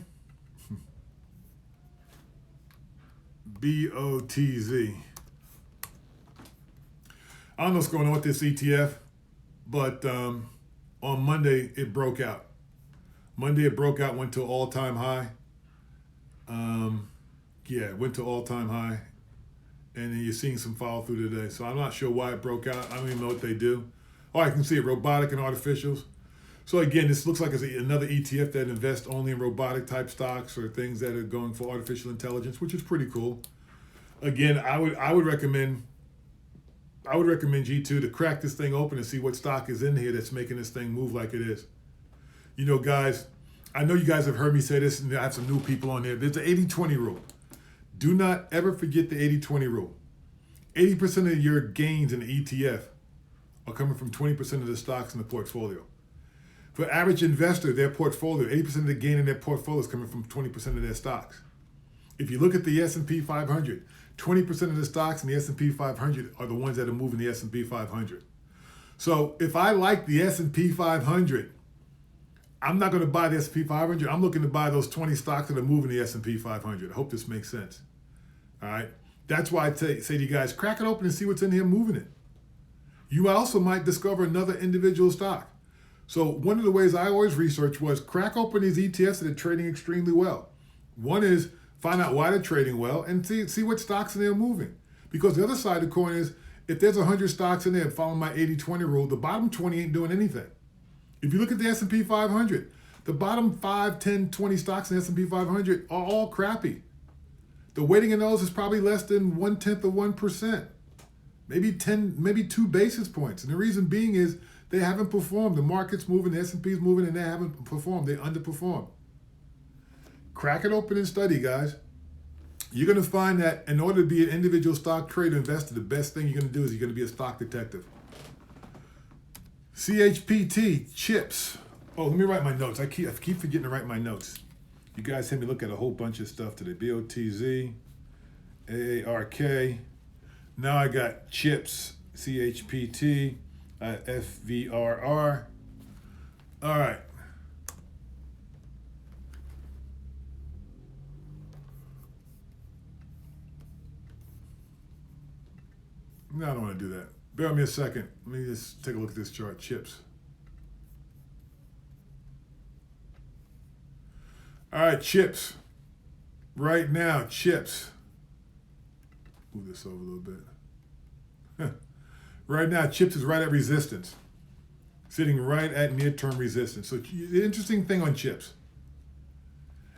S1: BOTZ. I don't know what's going on with this ETF, but on Monday it broke out. Monday it broke out, went to an all-time high. Yeah, it went to all-time high. And then you're seeing some follow through today. So I'm not sure why it broke out. I don't even know what they do. Oh, I can see it, robotic and artificials. So again, this looks like it's another ETF that invests only in robotic type stocks or things that are going for artificial intelligence, which is pretty cool. Again, I would recommend G2 to crack this thing open and see what stock is in here that's making this thing move like it is. You know, guys, I know you guys have heard me say this, and I have some new people on there. There's the 80-20 rule. Do not ever forget the 80-20 rule. 80% of your gains in the ETF are coming from 20% of the stocks in the portfolio. For average investor, their portfolio, 80% of the gain in their portfolio is coming from 20% of their stocks. If you look at the S&P 500, 20% of the stocks in the S&P 500 are the ones that are moving the S&P 500. So if I like the S&P 500, I'm not going to buy the S&P 500. I'm looking to buy those 20 stocks that are moving the S&P 500. I hope this makes sense. All right. That's why I say to you guys, crack it open and see what's in here moving it. You also might discover another individual stock. So one of the ways I always research was crack open these ETFs that are trading extremely well. One is find out why they're trading well and see what stocks in there are moving. Because the other side of the coin is if there's 100 stocks in there following my 80-20 rule, the bottom 20 ain't doing anything. If you look at the S&P 500, the bottom 5, 10, 20 stocks in the S&P 500 are all crappy. The weighting in those is probably less than 0.1%, maybe 2 basis points. And the reason being is they haven't performed. The market's moving, the S&P's moving, and they haven't performed. They underperformed. Crack it open and study, guys. You're going to find that in order to be an individual stock trader investor, the best thing you're going to do is you're going to be a stock detective. CHPT, chips. Oh, let me write my notes. I keep forgetting to write my notes. You guys had me look at a whole bunch of stuff today. BOTZ, AARK. Now I got chips, CHPT, FVRR. All right. No, I don't want to do that. Bear with me a second. Let me just take a look at this chart. Chips. All right, chips. Right now, chips. Move this over a little bit. Right now, chips is right at resistance. Sitting right at near-term resistance. So the interesting thing on chips,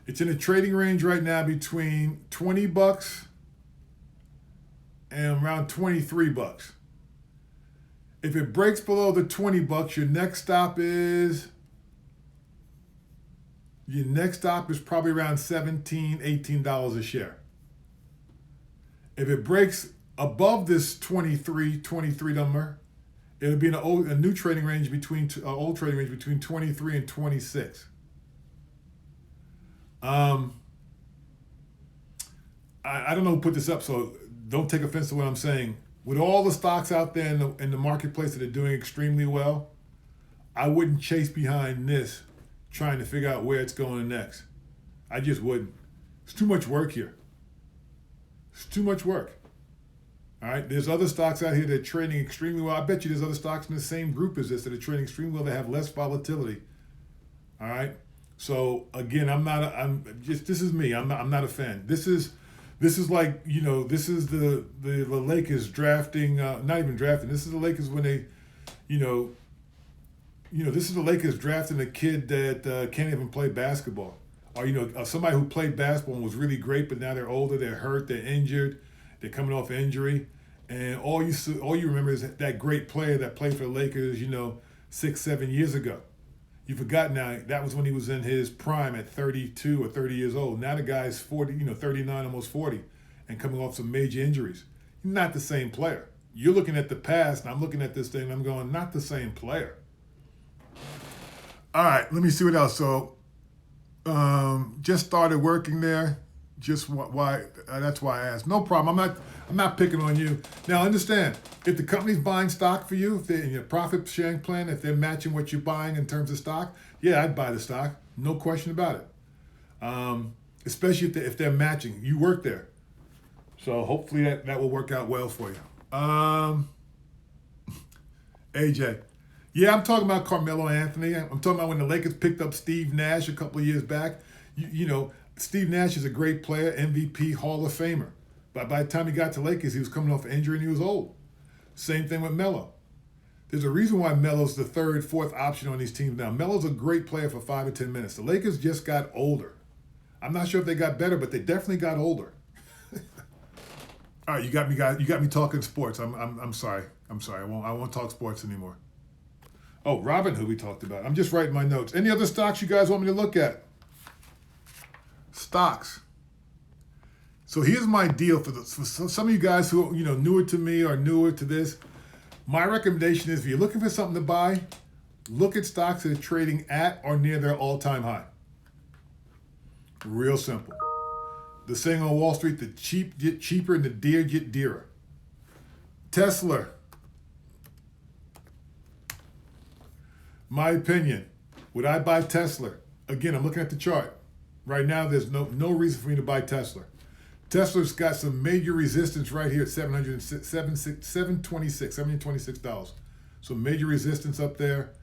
S1: it's in a trading range right now between $20 and around $23. If it breaks below the $20, your next stop is probably around $17, $18 a share. If it breaks above this 23 number, it'll be in a new trading range between 23 and 26. I don't know who put this up, so don't take offense to what I'm saying. With all the stocks out there in the marketplace that are doing extremely well, I wouldn't chase behind this trying to figure out where it's going next. I just wouldn't. It's too much work here. It's too much work. All right, there's other stocks out here that are trading extremely well. I bet you there's other stocks in the same group as this that are trading extremely well that have less volatility. All right, so again, this is me. I'm not a fan. This is like, this is the Lakers drafting, not even drafting. This is the Lakers when they, this is the Lakers drafting a kid that can't even play basketball. Or, somebody who played basketball and was really great, but now they're older, they're hurt, they're injured, they're coming off injury. And all you remember is that great player that played for the Lakers, 6-7 years ago. You forgot now, that was when he was in his prime at 32 or 30 years old. Now the guy's 40, 39, almost 40. and coming off some major injuries. You're not the same player. You're looking at the past, and I'm looking at this thing, and I'm going, not the same player. All right, let me see what else. So, just started working there. Just why? That's why I asked. No problem. I'm not picking on you. Now, understand, if the company's buying stock for you, if they're in your profit sharing plan, if they're matching what you're buying in terms of stock, yeah, I'd buy the stock. No question about it. Especially if they're matching. You work there. So hopefully that will work out well for you. AJ. Yeah, I'm talking about Carmelo Anthony. I'm talking about when the Lakers picked up Steve Nash a couple of years back. You know, Steve Nash is a great player, MVP, Hall of Famer. But by the time he got to Lakers, he was coming off injury and he was old. Same thing with Melo. There's a reason why Melo's the third, fourth option on these teams now. Melo's a great player for 5 or 10 minutes. The Lakers just got older. I'm not sure if they got better, but they definitely got older. All right, you got me, guys. You got me talking sports. I'm sorry. I won't talk sports anymore. Oh, Robinhood we talked about. I'm just writing my notes. Any other stocks you guys want me to look at? Stocks. So here's my deal for some of you guys who newer to me or newer to this. My recommendation is if you're looking for something to buy, look at stocks that are trading at or near their all-time high. Real simple. The saying on Wall Street, the cheap get cheaper and the dear get dearer. Tesla. My opinion, would I buy Tesla? Again, I'm looking at the chart. Right now, there's no reason for me to buy Tesla. Tesla's got some major resistance right here at $726. So major resistance up there.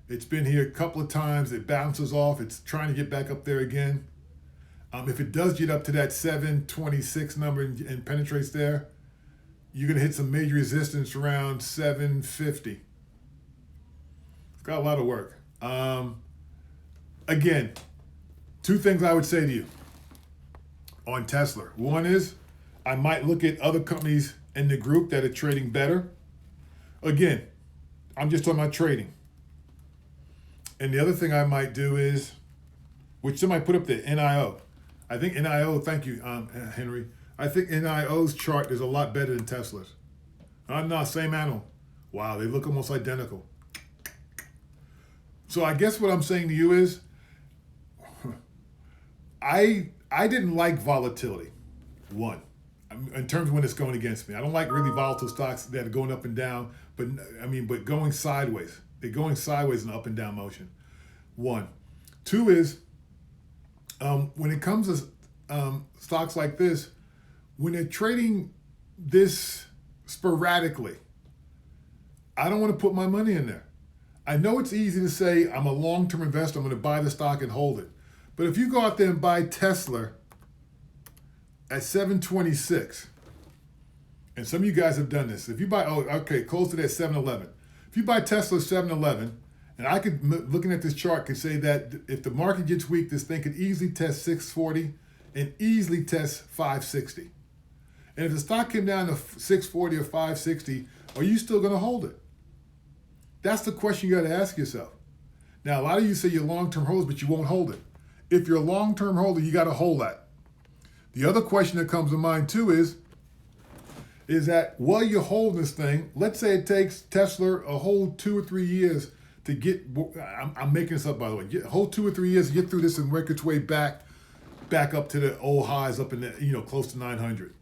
S1: It's been here a couple of times. It bounces off. It's trying to get back up there again. If it does get up to that 726 number and penetrates there, you're going to hit some major resistance around 750. It's got a lot of work. Again, two things I would say to you on Tesla. One is I might look at other companies in the group that are trading better. Again, I'm just talking about trading. And the other thing I might do is, which somebody put up there, NIO. I think NIO, thank you, Henry. I think NIO's chart is a lot better than Tesla's. No, same animal. Wow, they look almost identical. So I guess what I'm saying to you is, I didn't like volatility, one, in terms of when it's going against me. I don't like really volatile stocks that are going up and down, but going sideways. They're going sideways in up and down motion, one. Two is, when it comes to stocks like this, when they're trading this sporadically, I don't want to put my money in there. I know it's easy to say I'm a long-term investor, I'm going to buy the stock and hold it. But if you go out there and buy Tesla at 726, and some of you guys have done this. If you buy, close to that 711. If you buy Tesla 711, and I could, looking at this chart, could say that if the market gets weak, this thing could easily test 640 and easily test 560. And if the stock came down to 640 or 560, are you still going to hold it? That's the question you got to ask yourself. Now, a lot of you say you're long-term holders, but you won't hold it. If you're a long-term holder, you got to hold that. The other question that comes to mind too is that while you're holding this thing, let's say it takes Tesla a whole 2 or 3 years to get, I'm making this up by the way, a whole 2 or 3 years to get through this and work its way back up to the old highs up in the, close to 900.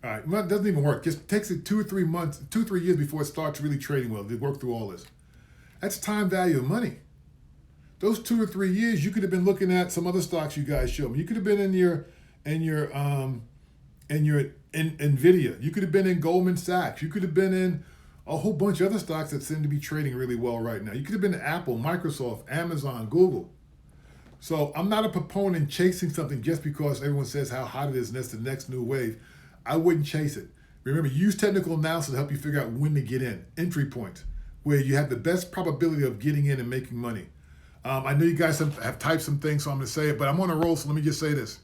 S1: All right, well, it doesn't even work. Just takes it 2 or 3 months, 2 or 3 years before it starts really trading well. They work through all this. That's time value of money. Those 2 or 3 years, you could have been looking at some other stocks you guys showed me. You could have been in Nvidia. You could have been in Goldman Sachs. You could have been in a whole bunch of other stocks that seem to be trading really well right now. You could have been in Apple, Microsoft, Amazon, Google. So I'm not a proponent chasing something just because everyone says how hot it is and that's the next new wave. I wouldn't chase it. Remember, use technical analysis to help you figure out when to get in, entry points, where you have the best probability of getting in and making money. I know you guys have typed some things, so I'm going to say it, but I'm on a roll, so let me just say this.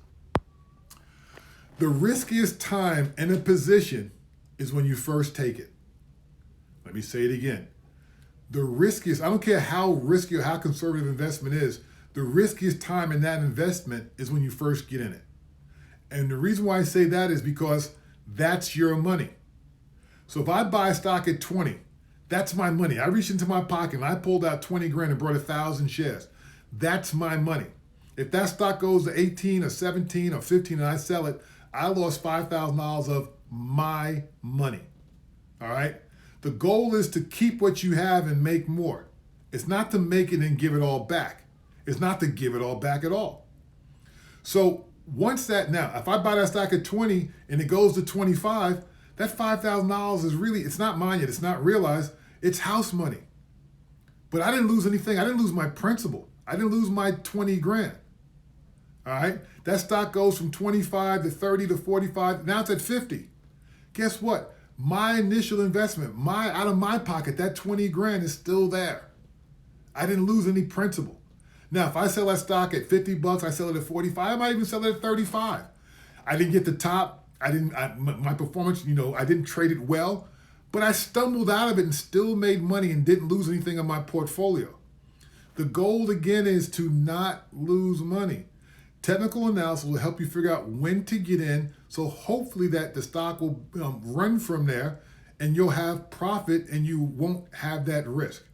S1: The riskiest time in a position is when you first take it. Let me say it again. The riskiest, I don't care how risky or how conservative investment is, the riskiest time in that investment is when you first get in it. And the reason why I say that is because that's your money. So if I buy stock at 20, that's my money. I reached into my pocket and I pulled out 20 grand and brought 1,000 shares. That's my money. If that stock goes to 18 or 17 or 15 and I sell it, I lost $5,000 of my money. All right? The goal is to keep what you have and make more. It's not to make it and give it all back. It's not to give it all back at all. So once that, now, if I buy that stock at 20 and it goes to 25, that $5,000 is really, it's not mine yet. It's not realized. It's house money. But I didn't lose anything. I didn't lose my principal. I didn't lose my 20 grand. All right? That stock goes from 25 to 30 to 45. Now it's at 50. Guess what? My initial investment, out of my pocket, that 20 grand is still there. I didn't lose any principal. Now, if I sell that stock at 50 bucks, I sell it at 45, I might even sell it at 35. I didn't get the top. My performance, I didn't trade it well, but I stumbled out of it and still made money and didn't lose anything in my portfolio. The goal, again, is to not lose money. Technical analysis will help you figure out when to get in, so hopefully that the stock will run from there and you'll have profit and you won't have that risk.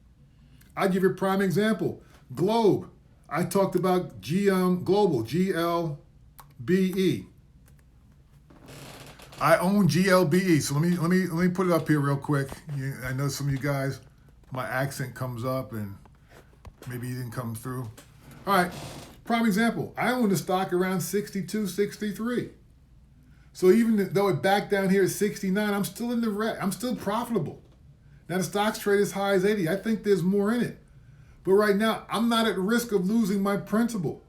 S1: I'll give you a prime example. Globe. I talked about Global, GLBE. I own GLBE, so let me put it up here real quick. I know some of you guys, my accent comes up and maybe you didn't come through. All right, prime example. I own the stock around 62, 63. So even though it backed down here at 69, I'm still in the red. I'm still profitable. Now the stock's trade as high as 80. I think there's more in it. But right now, I'm not at risk of losing my principal.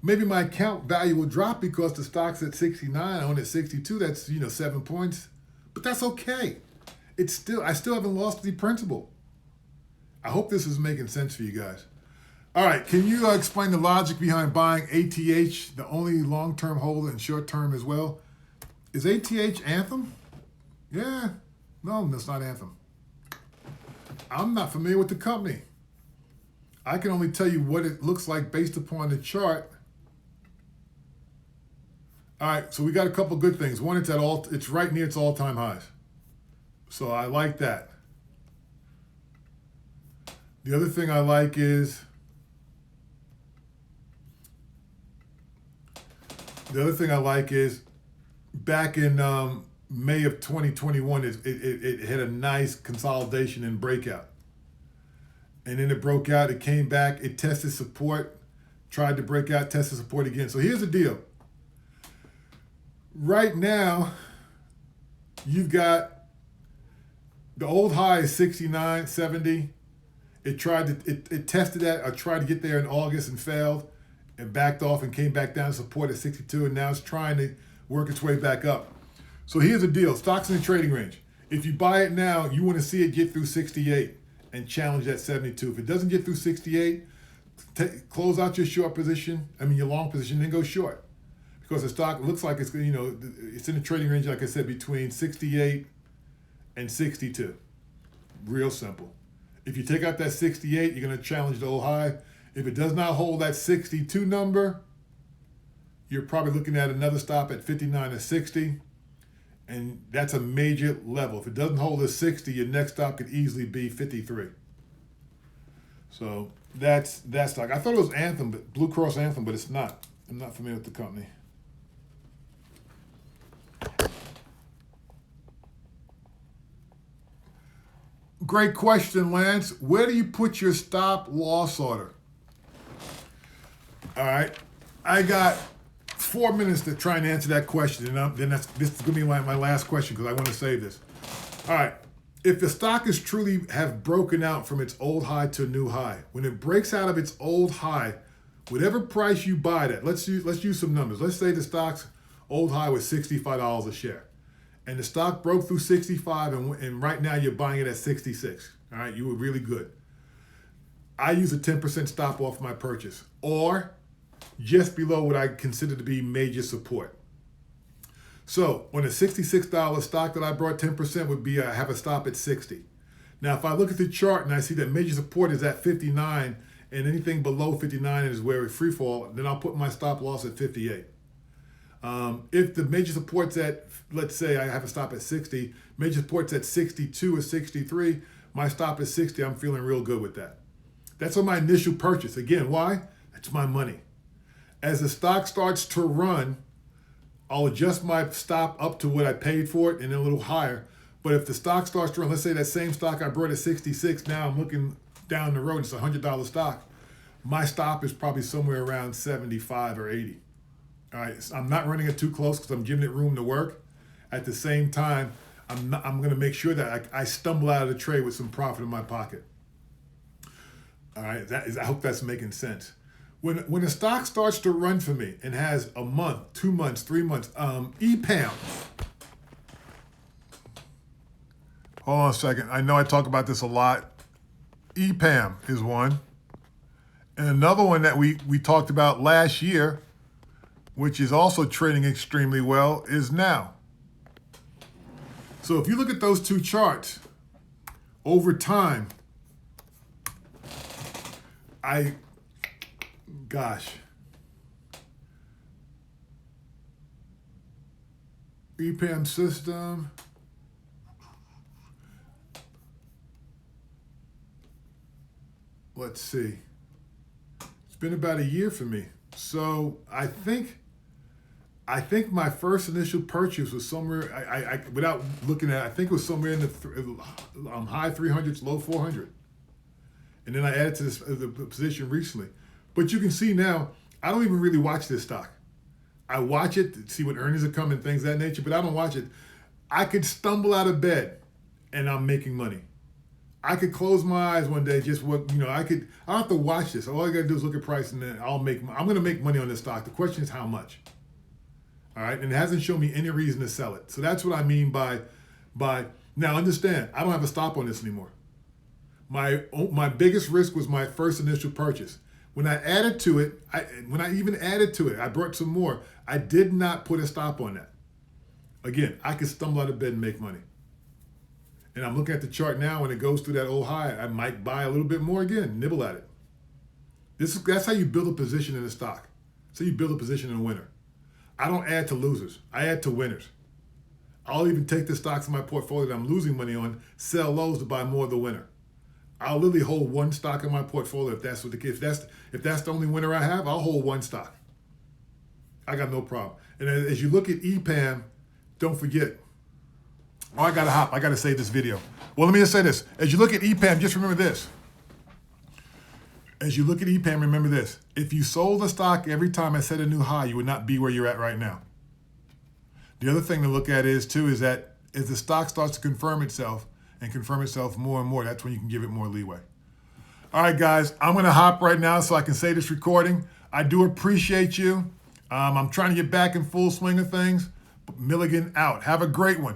S1: Maybe my account value will drop because the stock's at 69, I own at 62, that's 7 points. But that's okay. I still haven't lost the principal. I hope this is making sense for you guys. All right, can you explain the logic behind buying ATH, the only long-term holder and short-term as well? Is ATH Anthem? Yeah, no, that's not Anthem. I'm not familiar with the company. I can only tell you what it looks like based upon the chart. All right, so we got a couple good things. One, it's right near its all-time highs. So I like that. The other thing I like is back in May of 2021, it had a nice consolidation and breakout. And then it broke out, it came back, it tested support, tried to break out, tested support again. So here's the deal. Right now, you've got the old high is 69, 70. It tested that, or tried to get there in August and failed, and backed off and came back down to support at 62, and now it's trying to work its way back up. So here's the deal, stocks in the trading range. If you buy it now, you want to see it get through 68 and challenge that 72. If it doesn't get through 68, close out your short position, your long position, then go short. Because the stock looks like it's in the trading range, like I said, between 68 and 62. Real simple. If you take out that 68, you're going to challenge the old high. If it does not hold that 62 number, you're probably looking at another stop at 59 or 60. And that's a major level. If it doesn't hold a 60, your next stop could easily be 53. So that's that stock. I thought it was Anthem, but Blue Cross Anthem, but it's not. I'm not familiar with the company. Great question, Lance. Where do you put your stop loss order? All right. I got 4 minutes to try and answer that question, and then this is going to be my last question because I want to save this. All right. If the stock is truly have broken out from its old high to a new high, when it breaks out of its old high, whatever price you buy that, let's use some numbers. Let's say the stock's old high was $65 a share. And the stock broke through 65, and right now you're buying it at 66. All right, you were really good. I use a 10% stop off my purchase, or just below what I consider to be major support. So on a $66 stock that I brought, 10% would be have a stop at 60. Now, if I look at the chart and I see that major support is at 59, and anything below 59 is where it free fall, then I'll put my stop loss at 58. If the major support's at, let's say I have a stop at 60, major support's at 62 or 63, my stop is 60, I'm feeling real good with that. That's on my initial purchase. Again, why? That's my money. As the stock starts to run, I'll adjust my stop up to what I paid for it and then a little higher. But if the stock starts to run, let's say that same stock I bought at 66, now I'm looking down the road, it's a $100 stock. My stop is probably somewhere around 75 or 80. All right, so I'm not running it too close because I'm giving it room to work. At the same time, I'm going to make sure that I stumble out of the trade with some profit in my pocket. All right, I hope that's making sense. When a stock starts to run for me and has a month, 2 months, 3 months, EPAM. Hold on a second. I know I talk about this a lot. EPAM is one. And another one that we talked about last year, which is also trading extremely well, is now. So if you look at those two charts, over time, EPAM system. Let's see. It's been about a year for me. So I think my first initial purchase was somewhere, I without looking at it, I think it was somewhere in the high 300s, low 400. And then I added to the position recently. But you can see now, I don't even really watch this stock. I watch it to see what earnings are coming, things of that nature, but I don't watch it. I could stumble out of bed and I'm making money. I could close my eyes one day, just what, I don't have to watch this. All I gotta do is look at price and then I'm gonna make money on this stock. The question is how much. All right, and it hasn't shown me any reason to sell it. So that's what I mean by now understand, I don't have a stop on this anymore. My biggest risk was my first initial purchase. When I added to it, I brought some more. I did not put a stop on that. Again, I could stumble out of bed and make money. And I'm looking at the chart now, when it goes through that old high, I might buy a little bit more again, nibble at it. That's how you build a position in a stock. That's how you build a position in a winner. I don't add to losers. I add to winners. I'll even take the stocks in my portfolio that I'm losing money on, sell those to buy more of the winner. I'll literally hold one stock in my portfolio if that's what the case. If that's the only winner I have, I'll hold one stock. I got no problem. And as you look at EPAM, don't forget. Oh, I gotta hop. I gotta save this video. Well, let me just say this. As you look at EPAM, just remember this. As you look at EPAM, remember this. If you sold the stock every time I set a new high, you would not be where you're at right now. The other thing to look at is that as the stock starts to confirm itself more and more, that's when you can give it more leeway. All right, guys, I'm going to hop right now so I can say this recording. I do appreciate you. I'm trying to get back in full swing of things. Milligan out. Have a great one.